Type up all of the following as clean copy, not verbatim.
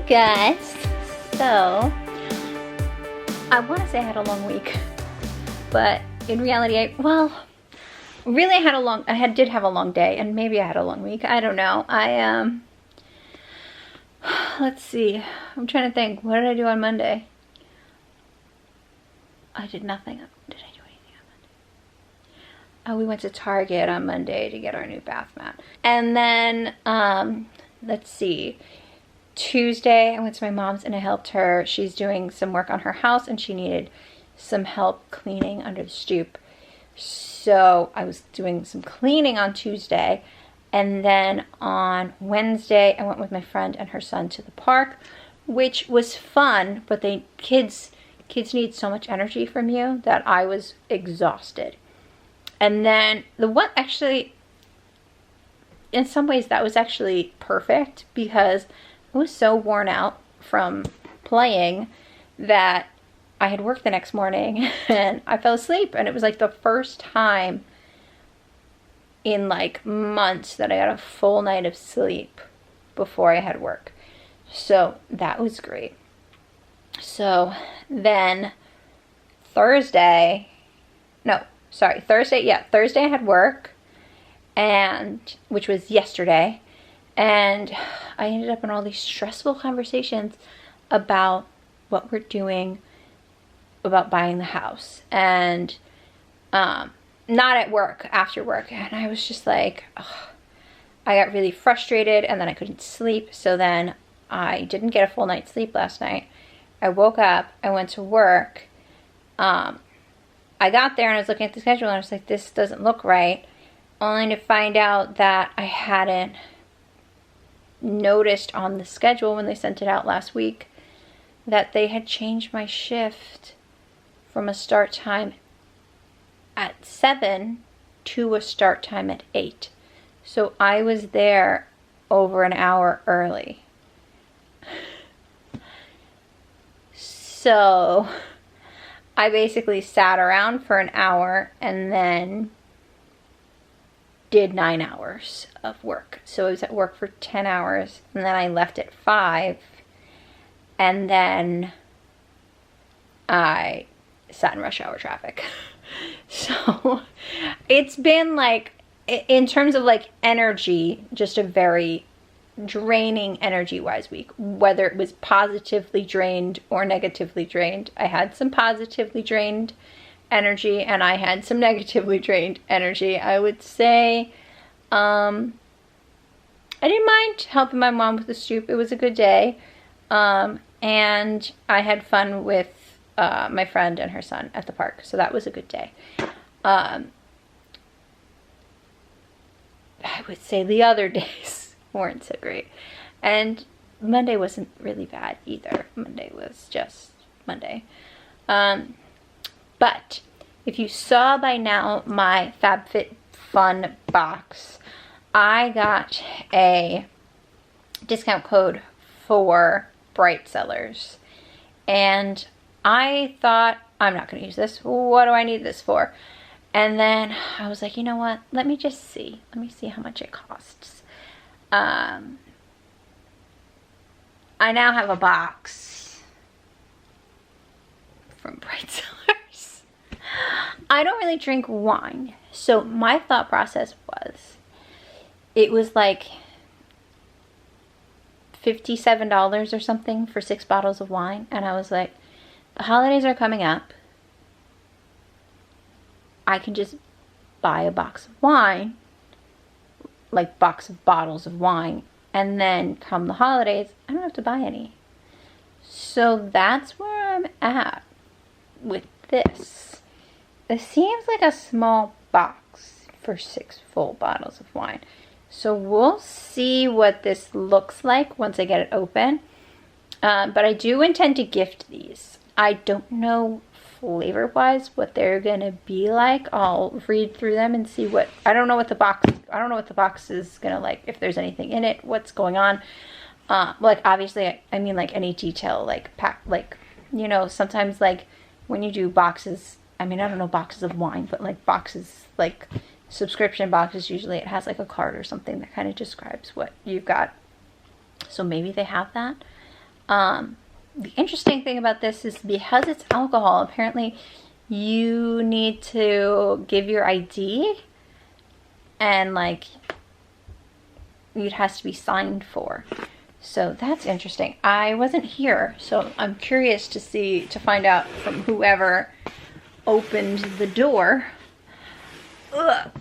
guys. So, I want to say I had a long week, but in reality, I did have a long day, and maybe I had a long week. I don't know. Let's see. I'm trying to think. What did I do on Monday? I did nothing. Did I do anything on Monday? Oh, we went to Target on Monday to get our new bath mat. And then, let's see. Tuesday, I went to my mom's and I helped her. She's doing some work on her house and she needed some help cleaning under the stoop. So I was doing some cleaning on Tuesday. And then on Wednesday, I went with my friend and her son to the park, which was fun, but kids need so much energy from you that I was exhausted. And then in some ways that was actually perfect because I was so worn out from playing that I had work the next morning and I fell asleep, and it was like the first time in like months that I got a full night of sleep before I had work. So that was great. So then Thursday I had work, and which was yesterday, and I ended up in all these stressful conversations about what we're doing about buying the house, and not at work, after work. And I was just like, ugh. I got really frustrated, and then I couldn't sleep. So then I didn't get a full night's sleep last night. I woke up, I went to work. I got there and I was looking at the schedule and I was like, this doesn't look right. Only to find out that I hadn't noticed on the schedule when they sent it out last week that they had changed my shift from a start time at 7 to a start time at 8. So I was there over an hour early. So I basically sat around for an hour and then did 9 hours of work. So I was at work for 10 hours, and then I left at 5, and then I sat in rush hour traffic. So it's been like, in terms of like energy, just a very draining energy-wise week. Whether it was positively drained or negatively drained, I had some positively drained energy and I had some negatively drained energy. I would say I didn't mind helping my mom with the stoop. It was a good day, and I had fun with my friend and her son at the park, so that was a good day. I would say the other days weren't so great, and Monday wasn't really bad either. Monday was just Monday. But if you saw by now my FabFitFun box, I got a discount code for Bright Cellars, and I thought, I'm not going to use this. What do I need this for? And then I was like, you know what? Let me just see. Let me see how much it costs. I now have a box from Bright Cellars. I don't really drink wine, so my thought process was, it was like $57 or something for 6 bottles of wine, and I was like, the holidays are coming up. I can just buy a box of wine, like box of bottles of wine, and then come the holidays, I don't have to buy any. So that's where I'm at with this. It seems like a small box for 6 full bottles of wine. So we'll see what this looks like once I get it open. But I do intend to gift these. I don't know flavor-wise what they're gonna be like. I'll read through them and see what, I don't know what the box is gonna like, if there's anything in it, what's going on. Like obviously, I mean like any detail, like pack, like, you know, sometimes like when you do boxes, I mean, I don't know boxes of wine, but like boxes, like subscription boxes, usually it has like a card or something that kind of describes what you've got. So maybe they have that. The interesting thing about this is because it's alcohol, apparently you need to give your ID and like it has to be signed for. So that's interesting. I wasn't here, so I'm curious to find out from whoever opened the door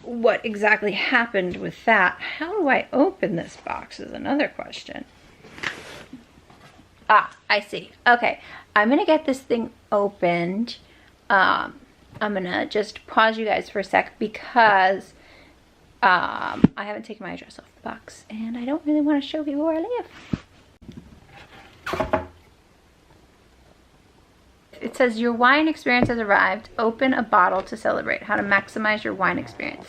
what exactly happened with that. How do I open this box is another question. Ah, I see. Okay, I'm gonna get this thing opened. I'm gonna just pause you guys for a sec because I haven't taken my address off the box and I don't really want to show people where I live. It says your wine experience has arrived. Open a bottle to celebrate. How to maximize your wine experience.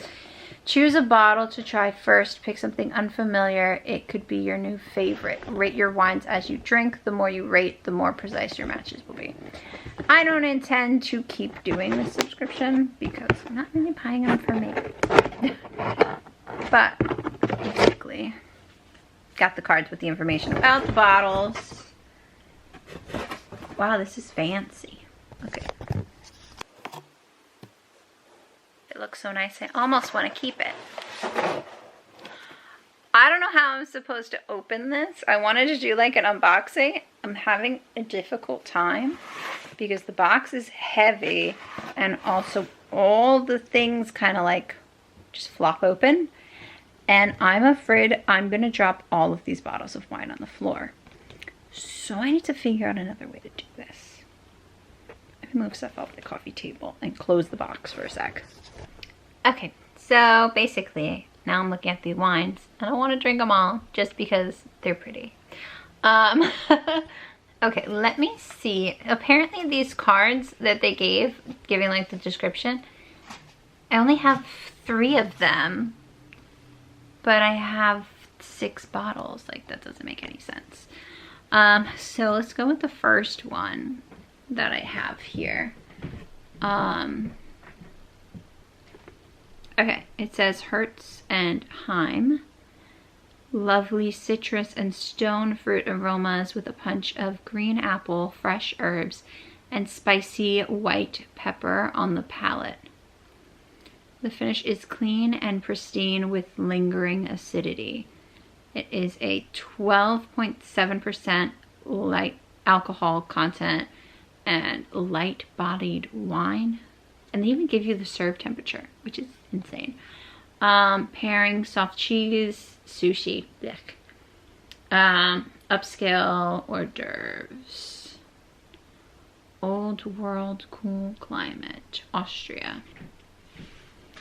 Choose a bottle to try first. Pick something unfamiliar. It could be your new favorite. Rate your wines as you drink. The more you rate, the more precise your matches will be. I don't intend to keep doing this subscription because I'm not really buying them for me. But basically, got the cards with the information about the bottles. Wow, this is fancy. Okay. It looks so nice. I almost want to keep it. I don't know how I'm supposed to open this. I wanted to do like an unboxing. I'm having a difficult time because the box is heavy and also all the things kind of like just flop open. And I'm afraid I'm going to drop all of these bottles of wine on the floor. So I need to figure out another way to do this. I can move stuff off the coffee table and close the box for a sec. Okay, so basically, now I'm looking at the wines and I want to drink them all just because they're pretty. Okay, let me see. Apparently these cards that they giving like the description, I only have 3 of them, but I have 6 bottles. Like that doesn't make any sense. So let's go with the first one that I have here. Okay, it says Hertz and Heim. Lovely citrus and stone fruit aromas with a punch of green apple, fresh herbs, and spicy white pepper on the palate. The finish is clean and pristine with lingering acidity. It is a 12.7% light alcohol content and light-bodied wine. And they even give you the serve temperature, which is insane. Pairing soft cheese, sushi, upscale hors d'oeuvres. Old world, cool climate, Austria.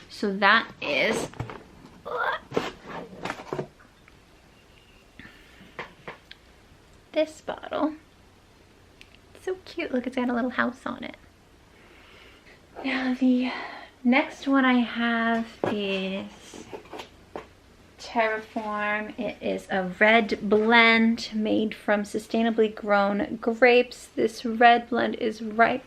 So that is this bottle. It's so cute. Look, it's got a little house on it. Now the next one I have is Terraform. It is a red blend made from sustainably grown grapes. This red blend is ripe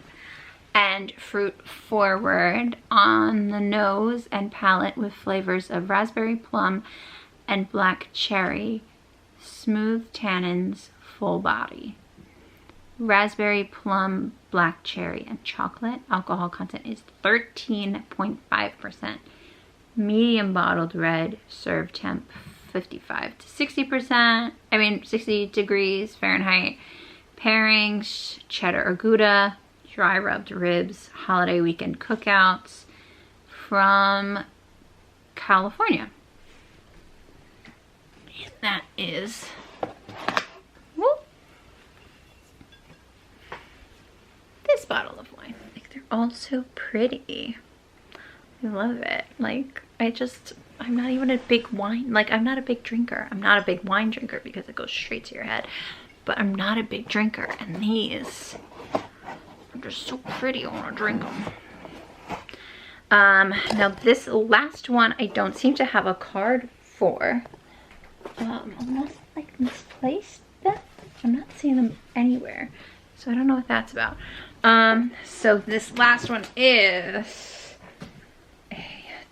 and fruit forward on the nose and palate with flavors of raspberry, plum, and black cherry. Smooth tannins, full body. Raspberry, plum, black cherry, and chocolate. Alcohol content is 13.5%. Medium bottled red, serve temp 55 to 60%. 60 degrees Fahrenheit. Pairings, cheddar or Gouda, dry rubbed ribs, holiday weekend cookouts from California. And that is this bottle of wine. Like, they're all so pretty. I love it. Like, I'm not even a big wine, like, I'm not a big drinker. I'm not a big wine drinker because it goes straight to your head. But I'm not a big drinker, and these are just so pretty. I want to drink them. Now this last one I don't seem to have a card for. Almost like misplaced them. I'm not seeing them anywhere, so I don't know what that's about. So this last one is a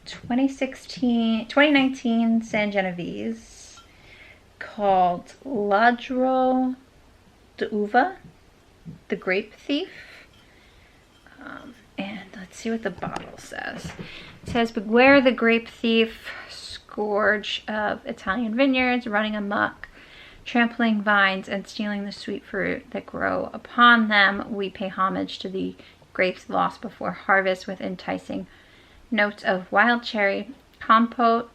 2019 San Genovese called Ladro d'Uva, the Grape Thief. And let's see what the bottle says. It says, beware the grape thief, scourge of Italian vineyards, running amok, trampling vines and stealing the sweet fruit that grow upon them. We pay homage to the grapes lost before harvest with enticing notes of wild cherry compote,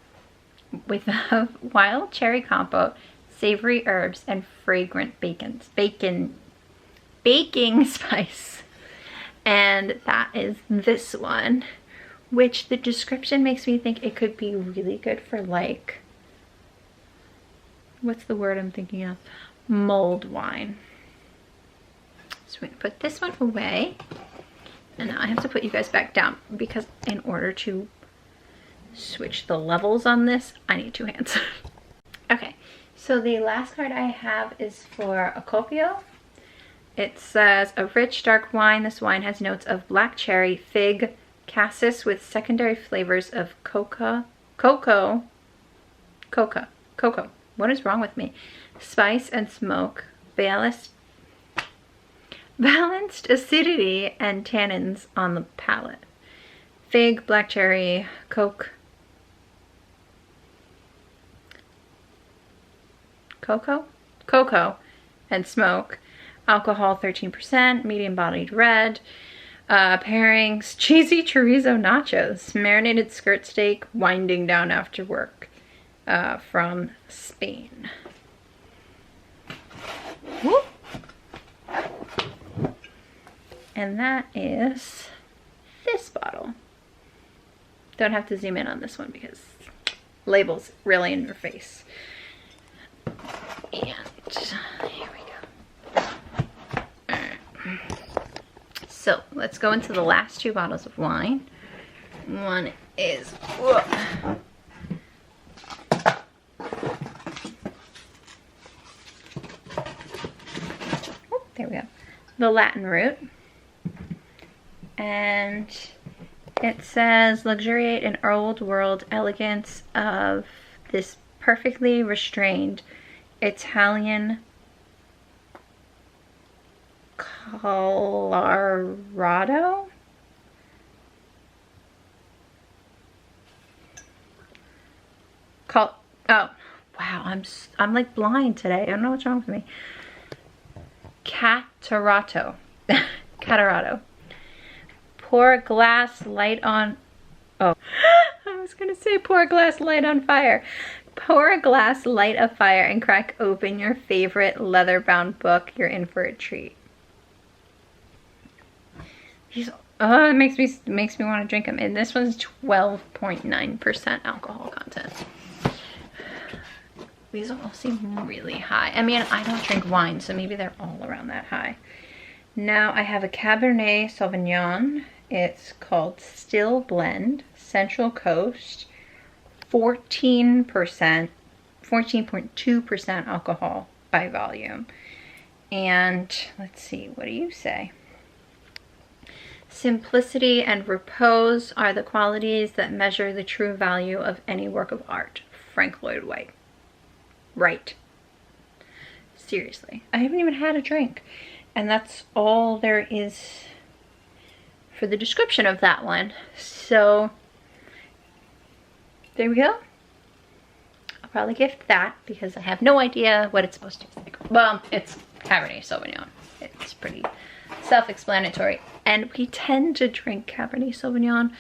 savory herbs, and fragrant baking spice. And that is this one, which the description makes me think it could be really good for, like, what's the word I'm thinking of? Mulled wine. So we're gonna put this one away. And now I have to put you guys back down because in order to switch the levels on this, I need 2 hands. Okay, so the last card I have is for Acopio. It says, a rich dark wine. This wine has notes of black cherry, fig, cassis with secondary flavors of cocoa. What is wrong with me? Spice and smoke, balanced acidity and tannins on the palate. Fig, black cherry, cocoa, and smoke. Alcohol 13%, medium-bodied red. Pairings, cheesy chorizo nachos, marinated skirt steak, winding down after work, from Spain. Whoop. And that is this bottle. Don't have to zoom in on this one because label's really in your face. And here we go. So let's go into the last 2 bottles of wine. One is, there we go, the Latin Root. And it says, luxuriate in old world elegance of this perfectly restrained Italian Colorado? Oh, wow, I'm like blind today. I don't know what's wrong with me. Catarato. Catarato. Pour a glass light on, I was gonna say pour a glass light on fire. Pour a glass, light a fire, and crack open your favorite leather-bound book. You're in for a treat. It makes me want to drink them. And this one's 12.9% alcohol content. These all seem really high. I mean, I don't drink wine, so maybe they're all around that high. Now I have a Cabernet Sauvignon. It's called Still Blend, Central Coast, 14.2% alcohol by volume. And let's see, what do you say? Simplicity and repose are the qualities that measure the true value of any work of art. Frank Lloyd Wright. Right. Seriously. I haven't even had a drink. And that's all there is for the description of that one. So, there we go. I'll probably gift that because I have no idea what it's supposed to taste like. Well, it's Cabernet Sauvignon. It's pretty self-explanatory. And we tend to drink Cabernet Sauvignon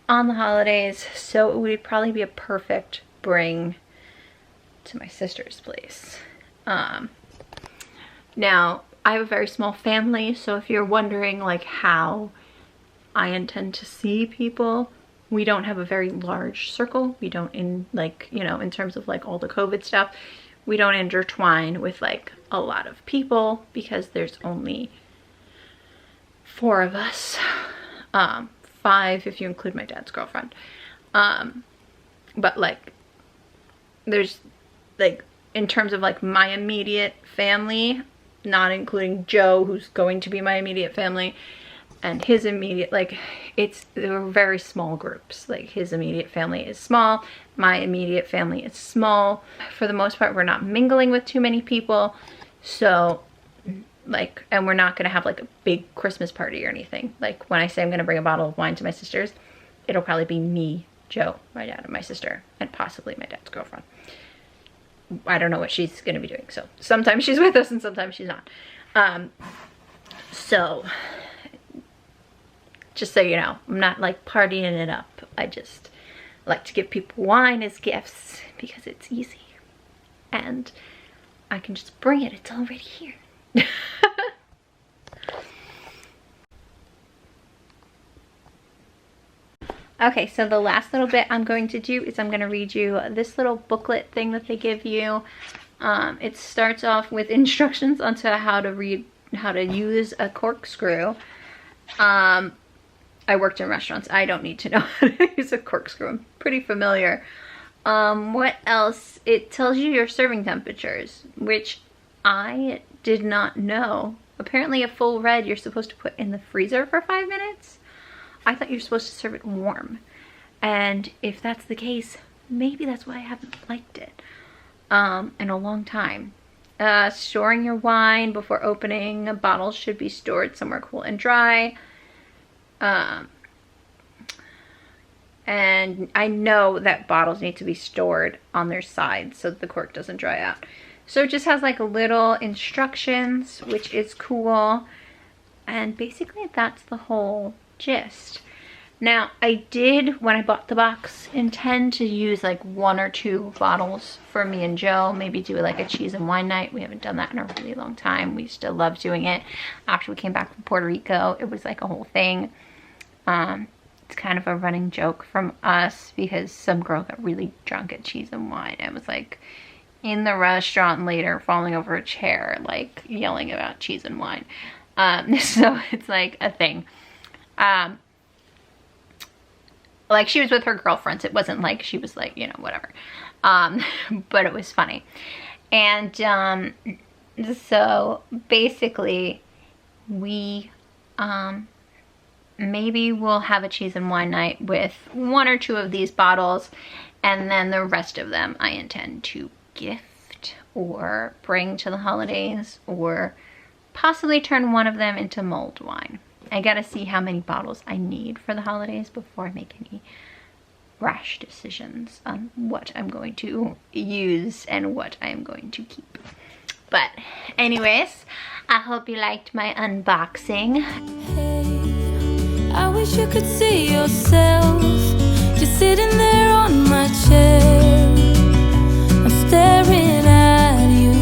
on the holidays, so it would probably be a perfect bring to my sister's place. Now, I have a very small family, so if you're wondering like how I intend to see people, we don't have a very large circle. We don't in terms of like all the COVID stuff, we don't intertwine with like a lot of people because there's only 4 of us. 5 if you include my dad's girlfriend. But like there's like in terms of like my immediate family, not including Joe, who's going to be my immediate family, and his immediate, like, they're very small groups. Like, his immediate family is small, my immediate family is small. For the most part, we're not mingling with too many people, so Like, and we're not gonna have like a big Christmas party or anything. Like when I say I'm gonna bring a bottle of wine to my sister's, it'll probably be me, Joe, my dad, and my sister, and possibly my dad's girlfriend. I don't know what she's gonna be doing, so sometimes she's with us and sometimes she's not. So just so you know, I'm not like partying it up. I just like to give people wine as gifts because it's easy and I can just bring it. It's already here. Okay, so the last little bit I'm going to do is I'm going to read you this little booklet thing that they give you. It starts off with instructions onto how to use a corkscrew. I worked in restaurants. I don't need to know how to use a corkscrew. I'm pretty familiar. What else? It tells you your serving temperatures, which I did not know. Apparently a full red you're supposed to put in the freezer for 5 minutes. I thought you're supposed to serve it warm. And if that's the case, maybe that's why I haven't liked it in a long time. Storing your wine before opening. Bottles should be stored somewhere cool and dry. And I know that bottles need to be stored on their sides so that the cork doesn't dry out. So it just has like little instructions, which is cool. And basically that's the whole gist. Now I did, when I bought the box, intend to use like 1 or 2 bottles for me and Joe. Maybe do like a cheese and wine night. We haven't done that in a really long time. We still love doing it. After we came back from Puerto Rico, it was like a whole thing. It's kind of a running joke from us because some girl got really drunk at cheese and wine and was like in the restaurant later falling over a chair, like yelling about cheese and wine. So it's like a thing. Like she was with her girlfriends. It wasn't like she was like, you know, whatever. But it was funny. And so basically we maybe we'll have a cheese and wine night with 1 or 2 of these bottles, and then the rest of them I intend to gift or bring to the holidays, or possibly turn one of them into mulled wine. I gotta see how many bottles I need for the holidays before I make any rash decisions on what I'm going to use and what I'm going to keep. But anyways, I hope you liked my unboxing. Hey, I wish you could see yourself just sitting there on my chair. I'm staring at you,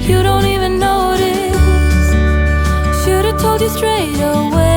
you don't even notice. Should've told you straight away.